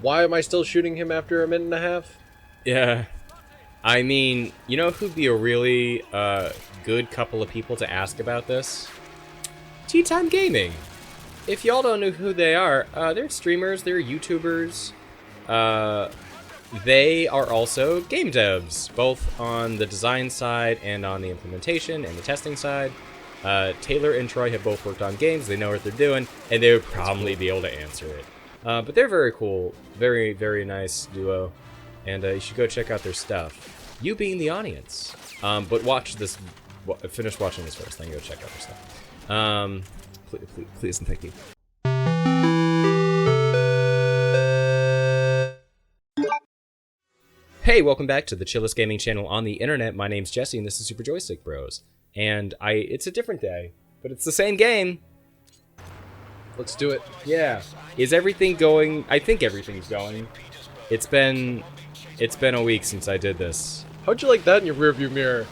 Why am I still shooting him after a minute and a half? Yeah. I mean, you know who'd be a really good couple of people to ask about this? Tea Time Gaming. If y'all don't know who they are, they're streamers, they're YouTubers. They are also game devs, both on the design side and on the implementation and the testing side. Taylor and Troy have both worked on games, they know what they're doing, and they would probably be able to answer it. But they're very cool, very, very nice duo, and you should go check out their stuff. You being the audience. But watch this, finish watching this first, then go check out their stuff. Please and thank you. Hey, welcome back to the chillest gaming channel on the internet. My name's Jesse, and this is Super Joystick Bros. And it's a different day, but it's the same game. Let's do it. Yeah. Is everything going? I think everything's going. It's been a week since I did this. How'd you like that in your rearview mirror?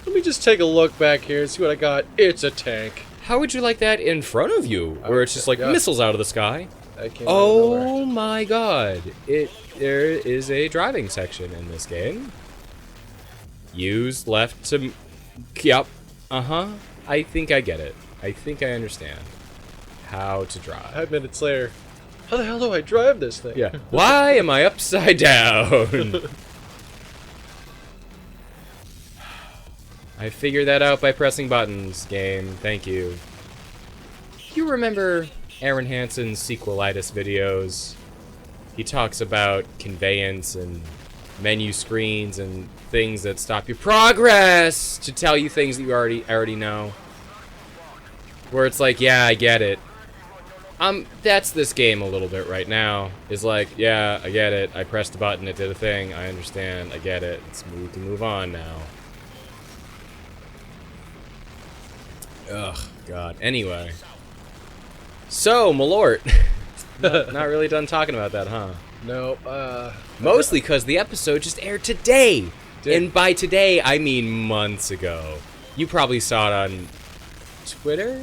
Let me just take a look back here and see what I got. It's a tank. How would you like that in front of you, where it's just like missiles out of the sky? Oh my god. There is a driving section in this game. Use left to... Yep. Uh-huh. I think I get it. I think I understand how to drive. 5 minutes later. How the hell do I drive this thing? Yeah. Why am I upside down? I figured that out by pressing buttons, game. Thank you. You remember Aaron Hansen's sequelitis videos? He talks about conveyance and menu screens and things that stop your progress to tell you things that you already know. Where it's like, yeah, I get it. That's this game a little bit right now. Is like, yeah, I get it. I pressed the button, it did a thing. I understand. I get it. We can move on now. Ugh, God. Anyway. So, Malort. Not really done talking about that, huh? No, Mostly because the episode just aired today. And by today, I mean months ago. You probably saw it on Twitter?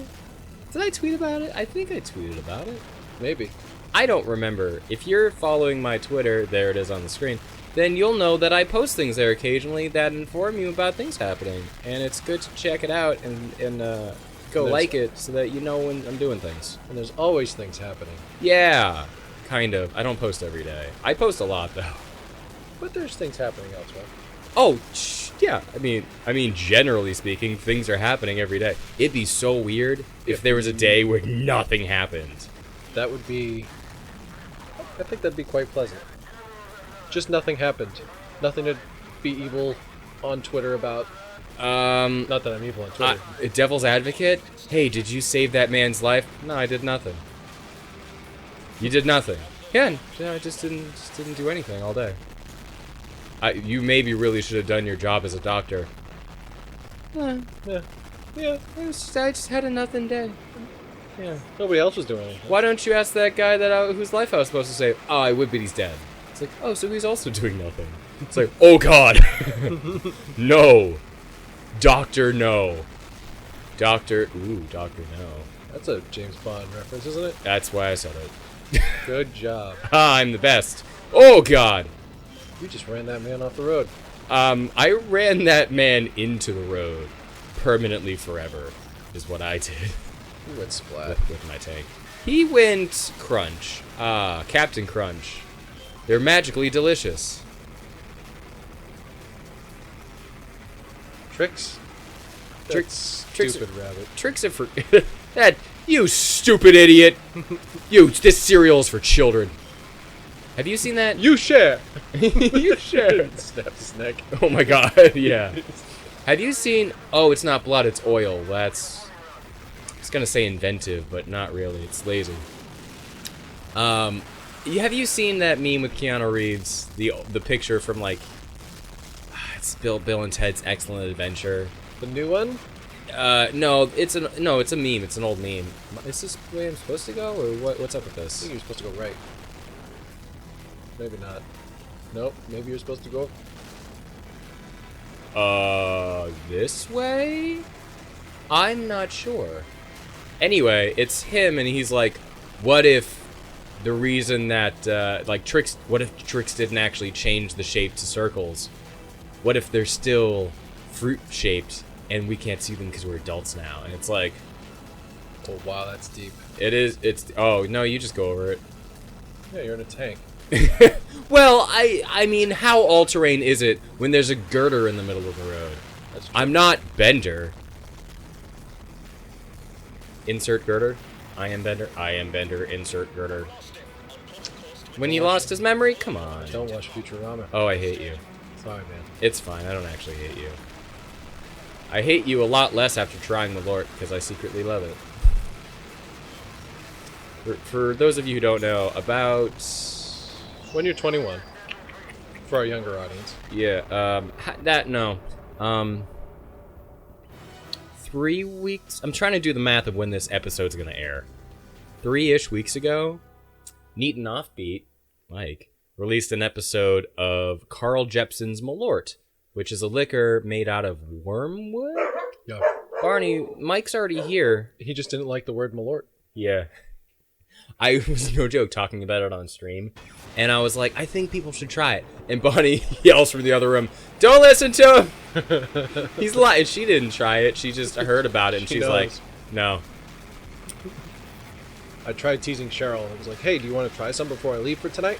Did I tweet about it? I think I tweeted about it. Maybe. I don't remember. If you're following my Twitter, there it is on the screen, then you'll know that I post things there occasionally that inform you about things happening. And it's good to check it out and go like it so that you know when I'm doing things. And there's always things happening. Yeah, kind of. I don't post every day. I post a lot, though. But there's things happening elsewhere. Oh, yeah. I mean, generally speaking, things are happening every day. It'd be so weird if there was a day where nothing happened. That would be... I think that'd be quite pleasant. Just nothing happened. Nothing to be evil on Twitter about. Not that I'm evil on Twitter. Devil's advocate? Hey, did you save that man's life? No, I did nothing. You did nothing. Yeah, I just didn't do anything all day. You maybe really should have done your job as a doctor. Yeah. I just had a nothing day. Yeah. Nobody else was doing anything. Why don't you ask that guy whose life I was supposed to save? Oh, I would, but he's dead. It's like, oh, so he's also doing nothing. It's like, oh god. No. Doctor, no. Doctor no. That's a James Bond reference, isn't it? That's why I said it. Good job. I'm the best. Oh god. You just ran that man off the road. I ran that man into the road. Permanently forever is what I did. You went splat. With my tank. He went Crunch. Captain Crunch. They're magically delicious. Tricks? Tricks. Stupid rabbit. Tricks are for... that, you stupid idiot. This cereal's for children. Have you seen that? You share! You share! Snapped his neck. Oh my god, yeah. Have you seen... Oh, it's not blood, it's oil. That's... I was gonna say inventive, but not really. It's lazy. Have you seen that meme with Keanu Reeves? The picture from, like... It's Bill and Ted's Excellent Adventure. The new one? No, it's a meme. It's an old meme. Is this the way I'm supposed to go, or what's up with I this? think you're supposed to go right. Maybe not. Nope, maybe you're supposed to go... This way? I'm not sure. Anyway, it's him, and he's like, what if the reason that, like, Trix... What if Trix didn't actually change the shape to circles? What if they're still fruit-shaped, and we can't see them because we're adults now? And it's like... Oh, wow, that's deep. It is... It's... Oh, no, you just go over it. Yeah, you're in a tank. Well, I mean, how all-terrain is it when there's a girder in the middle of the road? I'm not Bender. Insert girder. I am Bender. I am Bender. Insert girder. When he lost his memory? Come on. Don't watch Futurama. Oh, I hate you. Sorry, man. It's fine. I don't actually hate you. I hate you a lot less after trying the Lort, because I secretly love it. For those of you who don't know, about... When you're 21. For our younger audience. Yeah, no. 3 weeks... I'm trying to do the math of when this episode's gonna air. 3-ish weeks ago, Neat and Offbeat, Mike, released an episode of Carl Jepsen's Malort, which is a liquor made out of wormwood? Yeah. Barney, Mike's already here. He just didn't like the word Malort. Yeah. I was, no joke, talking about it on stream, and I was like, I think people should try it. And Bonnie yells from the other room, don't listen to him! He's lying. She didn't try it. She just heard about it, and she's like, no. I tried teasing Cheryl, and I was like, hey, do you want to try some before I leave for tonight?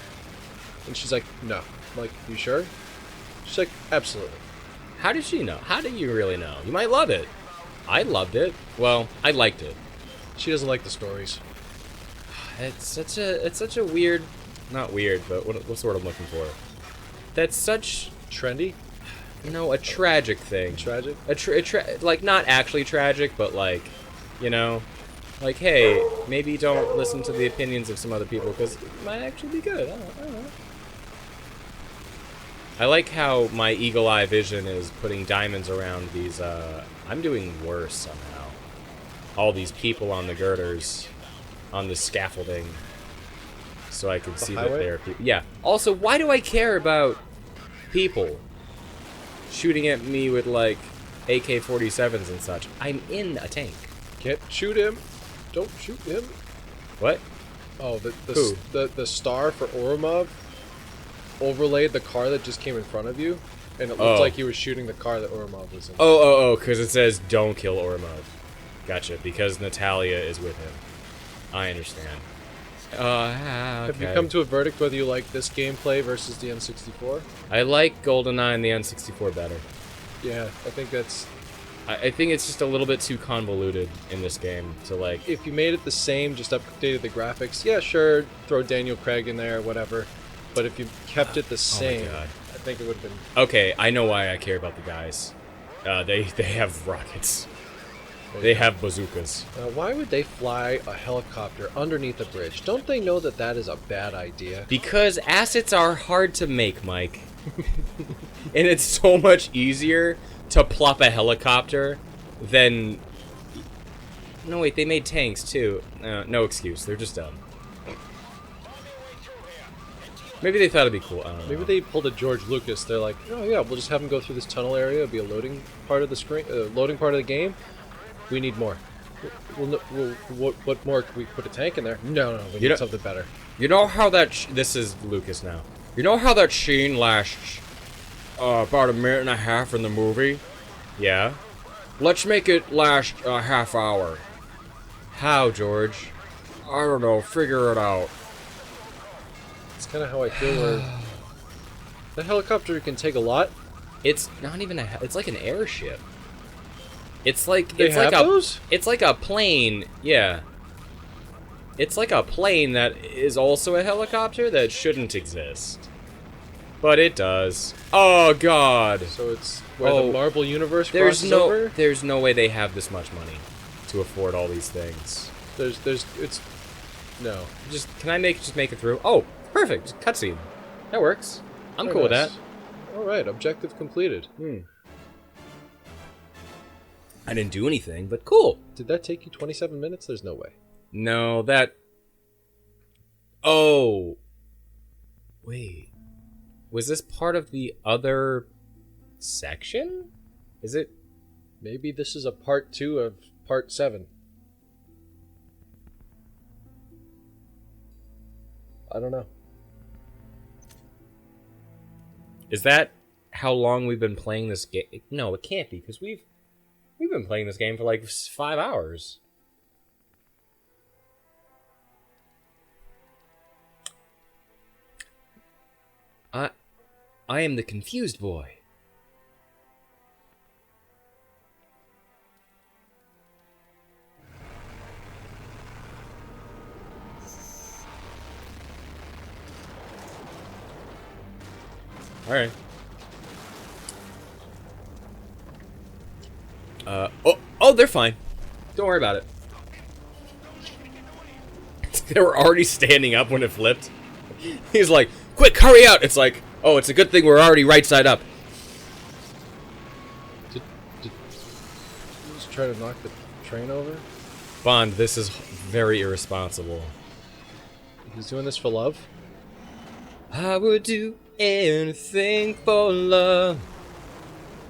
And she's like, no. I'm like, you sure? She's like, absolutely. How did she know? How do you really know? You might love it. I loved it. Well, I liked it. She doesn't like the stories. It's such a weird, not weird, but what's the word I'm looking for? That's such trendy. You know, a tragic thing. Tragic. Like not actually tragic, but like, you know, like hey, maybe don't listen to the opinions of some other people because it might actually be good. I don't know. I like how my eagle eye vision is putting diamonds around these. I'm doing worse somehow. All these people on the girders. On the scaffolding, so I can see that there are people. Yeah. Also, why do I care about people shooting at me with like AK-47s and such? I'm in a tank. Can't shoot him. Don't shoot him. What? Oh, the star for Oromov overlaid the car that just came in front of you, and it looked like you were shooting the car that Oromov was in. Oh, because it says don't kill Oromov. Gotcha. Because Natalia is with him. I understand. Okay. Have you come to a verdict whether you like this gameplay versus the N64? I like GoldenEye and the N64 better. Yeah, I think that's... I think it's just a little bit too convoluted in this game to like... If you made it the same, just updated the graphics, yeah, sure, throw Daniel Craig in there, whatever. But if you kept it the same, I think it would have been... Okay, I know why I care about the guys. They have rockets. They have bazookas. Why would they fly a helicopter underneath a bridge? Don't they know that that is a bad idea? Because assets are hard to make, Mike. And it's so much easier to plop a helicopter than... No, wait, they made tanks, too. No excuse, they're just dumb. Maybe they thought it'd be cool, I don't know. Maybe they pulled a George Lucas. They're like, oh yeah, we'll just have them go through this tunnel area. It'll be a loading part of the screen, loading part of the game. We need more. What more? Could we put a tank in there? No, we need something better. You know how that... This is Lucas now. You know how that scene lasts about a minute and a half in the movie? Yeah. Let's make it last a half hour. How, George? I don't know. Figure it out. It's kind of how I feel where... The helicopter can take a lot. It's not even a... It's like an airship. It's like those? It's like a plane, yeah. It's like a plane that is also a helicopter that shouldn't exist. But it does. Oh god. So it's where the Marvel universe crosses over? There's no way they have this much money to afford all these things. No. Can I just make it through? Oh, perfect. Cutscene. That works. I'm cool with that. Alright, objective completed. I didn't do anything, but cool. Did that take you 27 minutes? There's no way. No, that... Oh. Wait. Was this part of the other section? Is it? Maybe this is a part 2 of part 7. I don't know. Is that how long we've been playing this game? No, it can't be, because we've been playing this game for like 5 hours. I am the confused boy. Alright. Oh, they're fine. Don't worry about it. They were already standing up when it flipped. He's like, quick, hurry out! It's like, oh, it's a good thing we're already right side up. Did you just try to knock the train over? Bond, this is very irresponsible. He's doing this for love? I would do anything for love.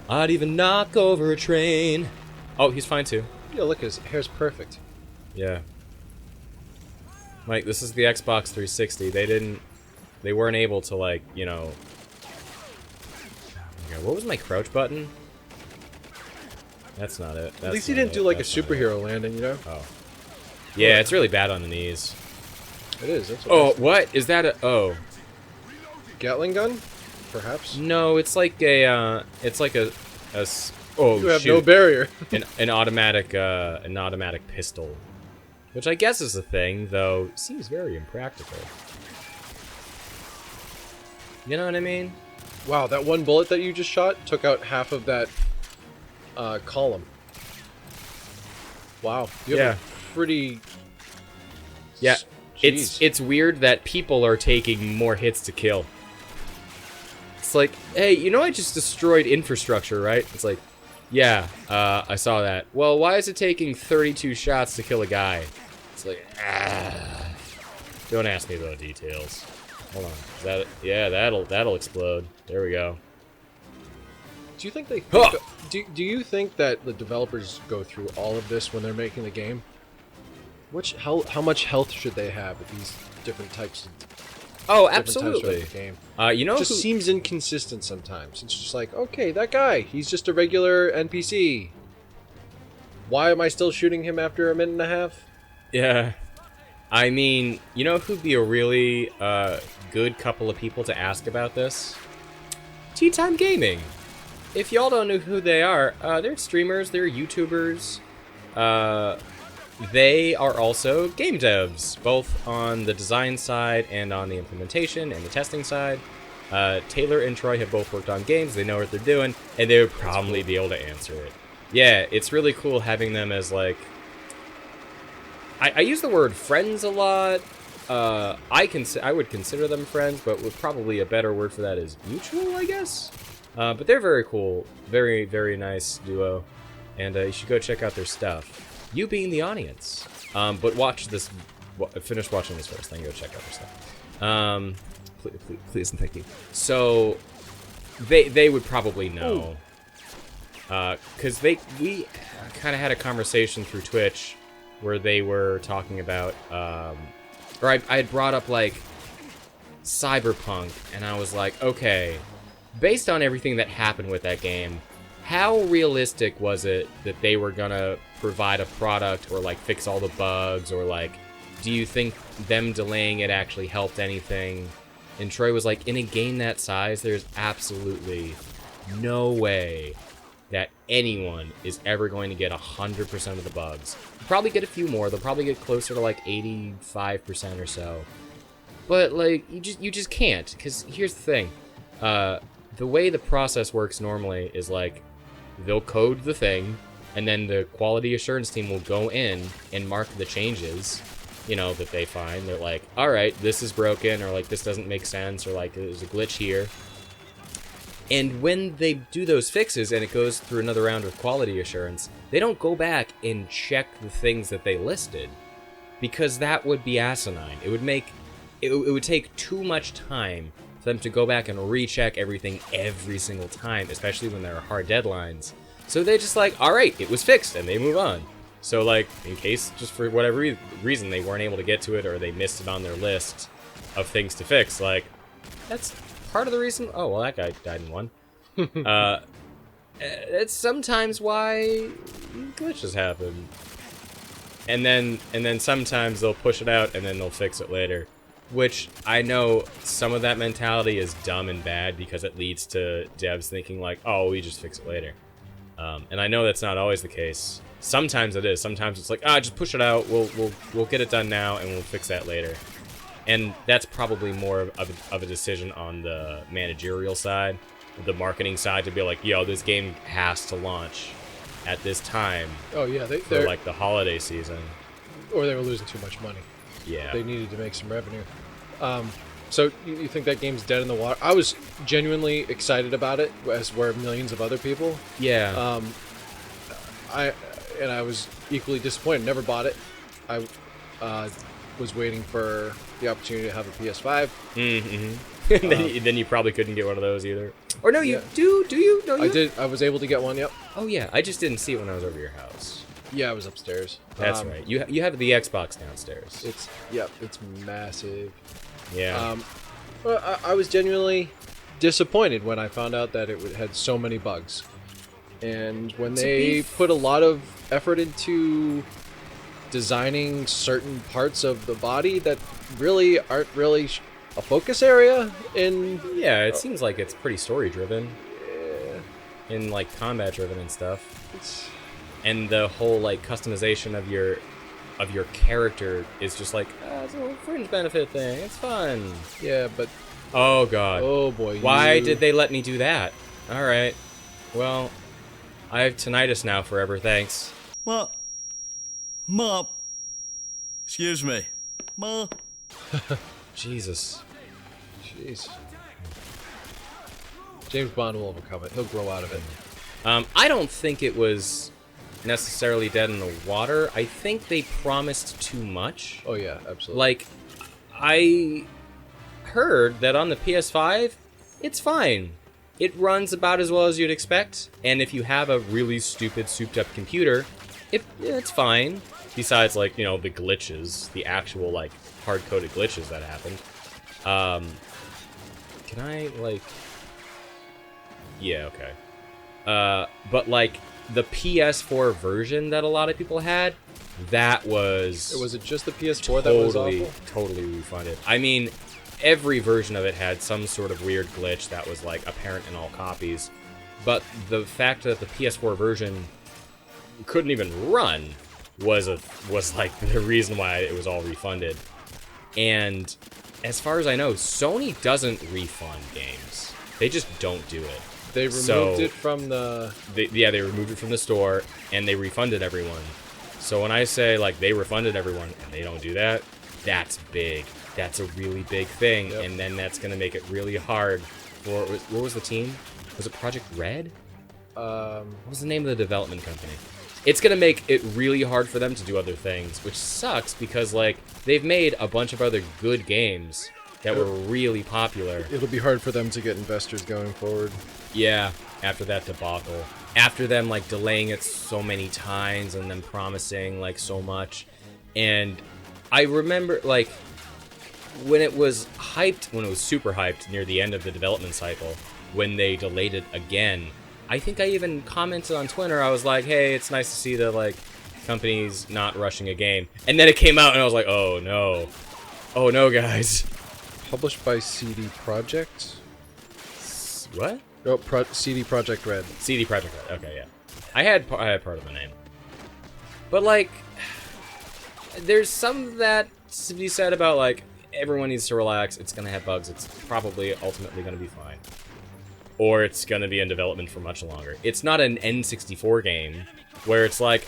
I'd even knock over a train. Oh, he's fine too. Yeah, look, his hair's perfect. Yeah. Like, this is the Xbox 360. They weren't able to, like, you know... Oh my God, what was my crouch button? That's not it. At least he didn't do, like, a superhero landing, you know? Oh. Yeah, it's really bad on the knees. It is. That's what? Is that a... Oh. Gatling gun? Perhaps? No, it's like a, it's like a oh, you have shoot. no barrier. an automatic pistol. Which I guess is a thing, though seems very impractical. You know what I mean? Wow, that one bullet that you just shot took out half of that column. Wow. You have a pretty... Yeah. Jeez. It's weird that people are taking more hits to kill. It's like, hey, you know I just destroyed infrastructure, right? It's like, yeah, I saw that. Well, why is it taking 32 shots to kill a guy? It's like, don't ask me about details. Hold on. Is that it? Yeah, that'll explode. There we go. Do you think they think, do you think that the developers go through all of this when they're making the game? How much health should they have with these different types of absolutely. Game? You know, it just seems inconsistent sometimes. It's just like, okay, that guy, he's just a regular NPC. Why am I still shooting him after a minute and a half? Yeah. I mean, you know who'd be a really good couple of people to ask about this? Tea Time Gaming. If y'all don't know who they are, they're streamers, they're YouTubers. They are also game devs, both on the design side and on the implementation and the testing side. Taylor and Troy have both worked on games, they know what they're doing, and they would probably be able to answer it. Yeah, it's really cool having them as, like... I use the word friends a lot. I would consider them friends, but with probably a better word for that is mutual, I guess? But they're very cool. Very, very nice duo. And you should go check out their stuff. You being the audience. But watch this... Finish watching this first, then go check out their stuff. Please and thank you. So, they would probably know. Because we kind of had a conversation through Twitch where they were talking about... or I had brought up, like, Cyberpunk, and I was like, okay, based on everything that happened with that game, how realistic was it that they were gonna provide a product or, like, fix all the bugs, or, like, do you think them delaying it actually helped anything? And Troy was like, in a game that size, there's absolutely no way that anyone is ever going to get 100% of the bugs. They'll probably get a few more. They'll probably get closer to, like, 85% or so. But, like, you just can't, because here's the thing. The way the process works normally is, like, they'll code the thing, and then the quality assurance team will go in and mark the changes, you know, that they find. They're like, all right, this is broken, or, like, this doesn't make sense, or, like, there's a glitch here. And when they do those fixes and it goes through another round of quality assurance, they don't go back and check the things that they listed, because that would be asinine. It would take too much time for them to go back and recheck everything every single time, especially when there are hard deadlines. So they're just like, all right, it was fixed, and they move on. So, like, in case just for whatever reason they weren't able to get to it, or they missed it on their list, things to fix. Like, that's part of the reason. Oh well, that guy died in one. It's sometimes why glitches happen. And then sometimes they'll push it out and then they'll fix it later. Which I know some of that mentality is dumb and bad because it leads to devs thinking like, oh, we just fix it later. And I know that's not always the case. Sometimes it is. Sometimes it's like, just push it out. We'll get it done now and we'll fix that later. And that's probably more of a decision on the managerial side, the marketing side, to be like, yo, this game has to launch at this time. Oh yeah, for like the holiday season. Or they were losing too much money. Yeah. They needed to make some revenue. So you think that game's dead in the water? I was genuinely excited about it, as were millions of other people. Yeah. I was equally disappointed. Never bought it. I was waiting for the opportunity to have a PS5. Mm-hmm. Then you probably couldn't get one of those either. Or no, you do? Do you? No, you? I did. I was able to get one. Yep. Oh yeah, I just didn't see it when I was over your house. Yeah, I was upstairs. That's right. You have the Xbox downstairs. It's massive. Yeah. Well, I was genuinely disappointed when I found out that it had so many bugs, and when they put a lot of effort into designing certain parts of the body that really aren't really a focus area in. Yeah, it seems like it's pretty story driven. Yeah. And like combat driven and stuff. And the whole like customization of your character is just like, it's a little fringe benefit thing. It's fun. Yeah, but oh god. Oh boy. Why did they let me do that? All right. Well, I have tinnitus now forever. Thanks. Mom. Excuse me. Mom. Jesus. Jeez. James Bond will overcome it. He'll grow out of it. I don't think it was necessarily dead in the water. I think they promised too much. Oh yeah, absolutely. Like, I heard that on the PS5, it's fine. It runs about as well as you'd expect, and if you have a really stupid, souped-up computer, it's fine. Besides, like, you know, the glitches, the actual, like, hard-coded glitches that happened. Can I, like... Yeah, okay. But, like, the PS4 version that a lot of people had, that was... Was it just the PS4 that was awful? Totally refunded. I mean, every version of it had some sort of weird glitch that was, like, apparent in all copies. But the fact that the PS4 version couldn't even run was like the reason why it was all refunded. And as far as I know, Sony doesn't refund games. They just don't do it. They removed it from the... They removed it from the store, and they refunded everyone. So when I say, like, they refunded everyone, and they don't do that, that's big. That's a really big thing, yep. And then that's going to make it really hard for... What was the team? Was it Project Red? What was the name of the development company? It's going to make it really hard for them to do other things, which sucks because, like, they've made a bunch of other good games that were really popular. It'll be hard for them to get investors going forward. Yeah, after that debacle. After them, like, delaying it so many times and then promising, like, so much. And I remember, like, when it was hyped, when it was super hyped near the end of the development cycle, when they delayed it again, I think I even commented on Twitter. I was like, hey, it's nice to see that, like, companies not rushing a game. And then it came out, and I was like, oh, no. Oh, no, guys. Published by CD Projekt? What? Oh, CD Projekt Red. CD Projekt Red, okay, yeah. I had part of the name. But, like, there's some of that to be said about, like, everyone needs to relax. It's going to have bugs. It's probably ultimately going to be fine. Or it's going to be in development for much longer. It's not an N64 game where it's like,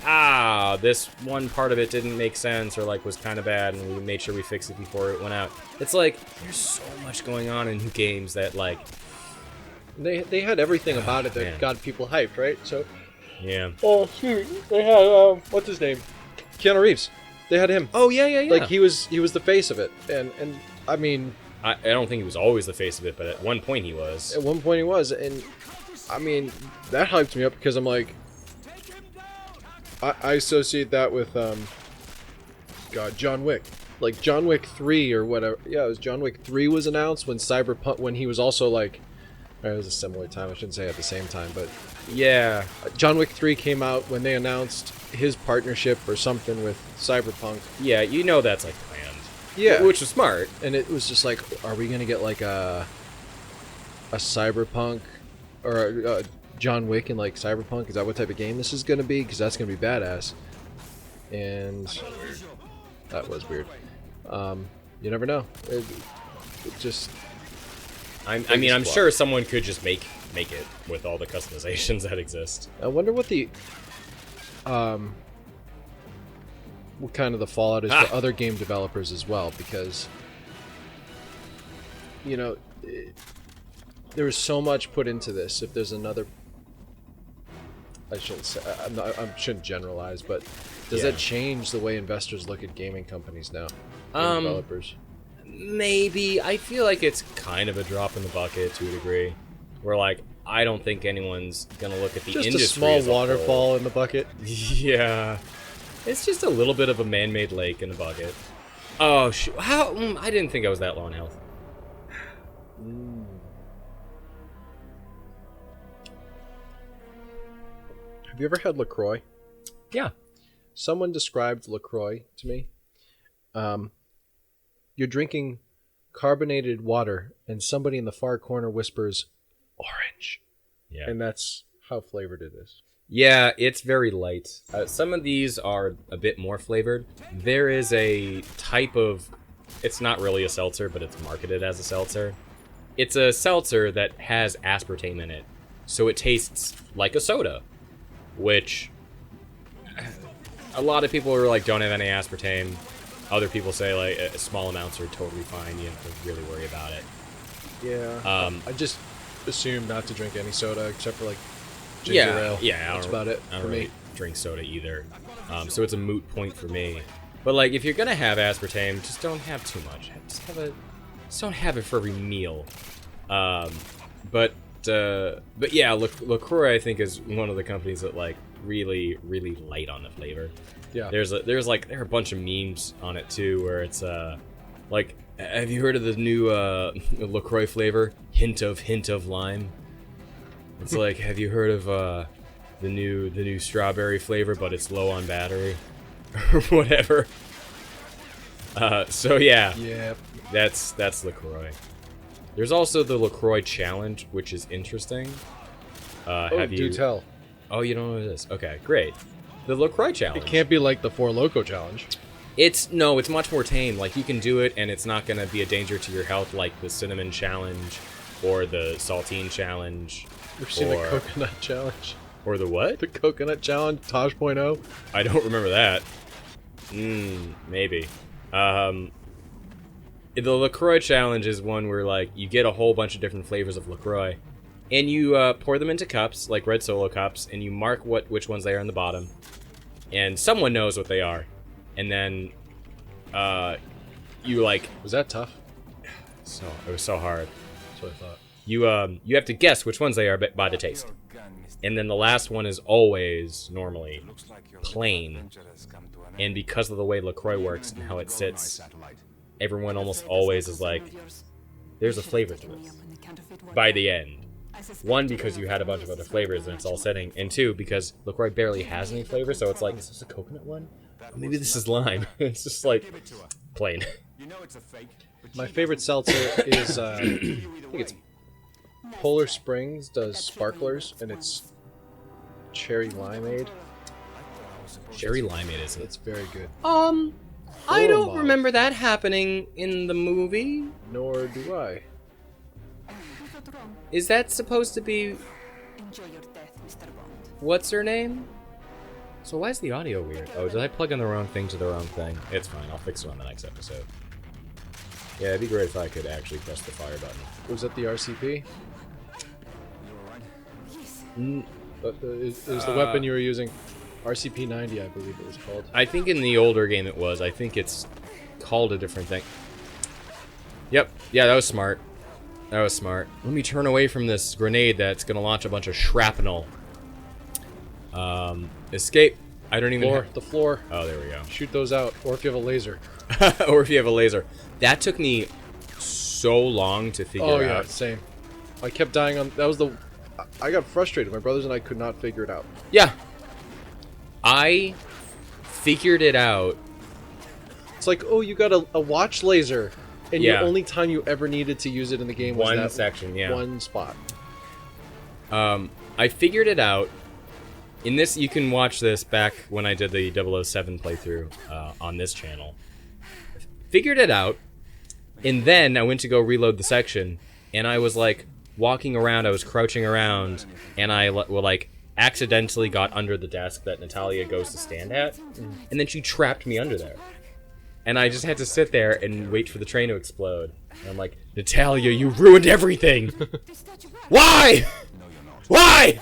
this one part of it didn't make sense or, like, was kind of bad and we made sure we fixed it before it went out. It's like, there's so much going on in games that, like... They had everything about it that got people hyped, right? So... Yeah. Oh, shoot. They had, what's his name? Keanu Reeves. They had him. Oh, yeah. Like, he was the face of it. And I mean... I don't think he was always the face of it, but at one point he was. At one point he was, and I mean, that hyped me up because I'm like, I associate that with, John Wick. like John Wick 3 or whatever. Yeah, it was John Wick 3 was announced when Cyberpunk, when he was also like, it was a similar time. I shouldn't say at the same time, but Yeah. John Wick 3 came out when they announced his partnership or something with Cyberpunk. Yeah, you know that's like planned. Yeah, Which was smart. and it was just like, are we gonna get like a Cyberpunk or a John Wick in like Cyberpunk? Is that what type of game this is gonna be? Because that's gonna be badass. And that was weird. You never know. It just I mean, I'm Biggest sure someone could just make it with all the customizations that exist. I wonder what the what kind of the fallout is for other game developers as well, because you know there was so much put into this. If there's another, I shouldn't say, I shouldn't generalize, but does Yeah. that change the way investors look at gaming companies now? Game developers. Maybe. I feel like it's kind of a drop in the bucket to a degree. Where, like, I don't think anyone's gonna look at the Just industry a small as a whole. waterfall in the bucket. Yeah. It's just a little bit of a man-made lake in a bucket. Oh, how? I didn't think I was that low in health. Have you ever had LaCroix? Yeah. Someone described LaCroix to me. You're drinking carbonated water, and somebody in the far corner whispers, "Orange." Yeah. And that's how flavored it is. Yeah, it's very light. Some of these are a bit more flavored. There is a type of... It's not really a seltzer, but it's marketed as a seltzer. It's a seltzer that has aspartame in it, so it tastes like a soda, which a lot of people are like, don't have any aspartame. Other people say like small amounts are totally fine. You don't have to really worry about it. Yeah. I just assume not to drink any soda except for like ginger Yeah, ale. yeah. That's about it I for don't me. really drink soda either, so it's a moot point for me. But like, if you're gonna have aspartame, just don't have too much. Just don't have it for every meal. But yeah, LaCroix I think is one of the companies that like really light on the flavor. Yeah. There are a bunch of memes on it too, where it's like, have you heard of the new LaCroix flavor? Hint of lime. It's like, have you heard of the new strawberry flavor, but it's low on battery, or whatever. So yeah, Yeah. that's LaCroix. There's also the LaCroix Challenge, which is interesting. Have do you? tell. Oh, you don't know what it is? Okay, great. The LaCroix Challenge. It can't be like the Four Loko challenge. It's much more tame. Like, you can do it, and it's not gonna be a danger to your health, like the Cinnamon Challenge, or the Saltine Challenge, You've seen the coconut challenge. or the what? The coconut challenge, Taj.0. I don't remember that. Maybe. The LaCroix Challenge is one where, like, you get a whole bunch of different flavors of LaCroix, and you pour them into cups, like red Solo cups, and you mark which ones they are on the bottom, and someone knows what they are, and then you like... Was that tough? It was so hard. That's what I thought. You have to guess which ones they are by the taste, and then the last one is always normally plain. And because of the way LaCroix works and how it sits, everyone almost always is like, there's a flavor to this by the end. One, because you had a bunch of other flavors and it's all setting, and two, because LaCroix barely has any flavor, so it's like, is this a coconut one? Maybe this is lime. It's just like plain. My favorite seltzer is, I think it's Polar Springs does sparklers, and it's cherry limeade. Cherry limeade, isn't it? It's very good. I don't Mauve. remember that happening in the movie. Nor do I. Is that supposed to be... Enjoy your death, Mr. Bond. What's her name? So why is the audio weird? Oh, did I plug in the wrong thing to the wrong thing? It's fine, I'll fix it on the next episode. Yeah, it'd be great if I could actually press the fire button. Was that the RCP? Is the weapon you were using RCP-90, I believe it was called. I think in the older game it was. I think it's called a different thing. Yep, yeah, that was smart. That was smart. Let me turn away from this grenade that's gonna launch a bunch of shrapnel. Escape. I don't even The floor. Oh, there we go. Shoot those out, or if you have a laser. Or if you have a laser. That took me so long to figure Oh out. yeah, same. I kept dying on. That was the. I got frustrated. My brothers and I could not figure it out. Yeah. I figured it out. It's like, oh, you got a watch laser, and Yeah. the only time you ever needed to use it in the game was One that section, yeah. one spot. I figured it out. In this, you can watch this back when I did the 007 playthrough on this channel. Figured it out, and then I went to go reload the section, and I was like walking around, I was crouching around, and I like accidentally got under the desk that Natalia goes to stand at, and then she trapped me under there. And I just had to sit there and wait for the train to explode. And I'm like, Natalia, you ruined everything! Why? Why?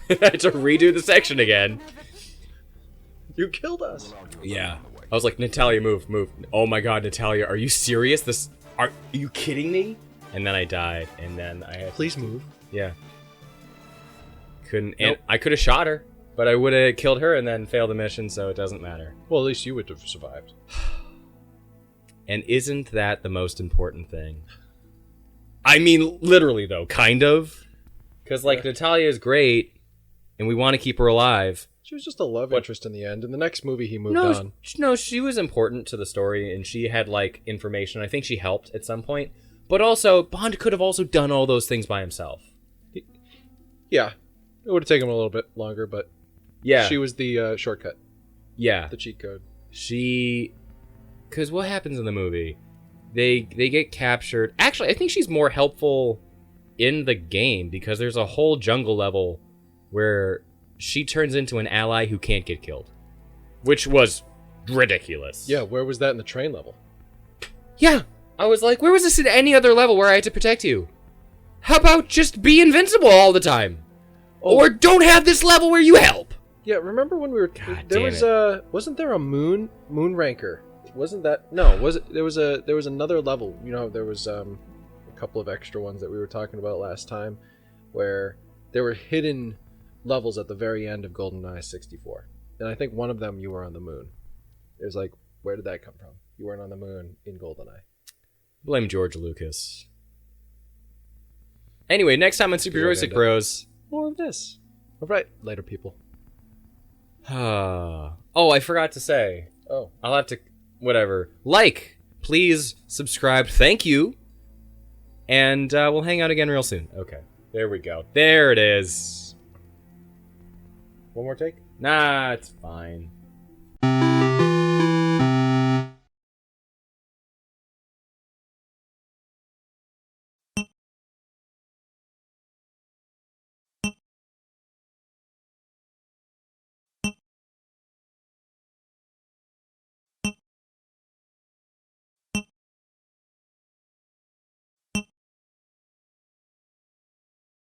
I had to redo the section again. You killed us. Yeah. I was like, Natalia, move, move. Oh my god, Natalia, are you serious? Are you kidding me? And then I died, and then I had Please move. Yeah. Couldn't, and Nope. I could have shot her, but I would have killed her and then failed the mission, so it doesn't matter. Well, at least you would have survived. And isn't that the most important thing? I mean, literally, though, kind of. Because, like, Natalia is great, and we want to keep her alive. She was just a love interest in the end. In the next movie, he moved No, on. no, she was important to the story, and she had, like, information. I think she helped at some point. But also, Bond could have also done all those things by himself. Yeah, it would have taken him a little bit longer, but Yeah. she was the shortcut, Yeah. the cheat code. Because what happens in the movie? They get captured. Actually, I think she's more helpful in the game because there's a whole jungle level where she turns into an ally who can't get killed, which was ridiculous. Yeah, where was that in the train level? Yeah. I was like, where was this in any other level where I had to protect you? How about just be invincible all the time? Oh. Or don't have this level where you help? Yeah, remember when we were God there damn was wasn't there a moon ranker? Wasn't that no, was it there was another level. You know, there was a couple of extra ones that we were talking about last time where there were hidden levels at the very end of GoldenEye 64. And I think one of them you were on the moon. It was like, where did that come from? You weren't on the moon in GoldenEye. Blame George Lucas. Anyway, next time on Super Spirit Joystick End. Bros. More of this. All right, later people. Oh, I forgot to say. Oh. I'll have to, whatever. Like, please subscribe. Thank you. And we'll hang out again real soon. Okay, there we go. There it is. One more take? Nah, it's fine.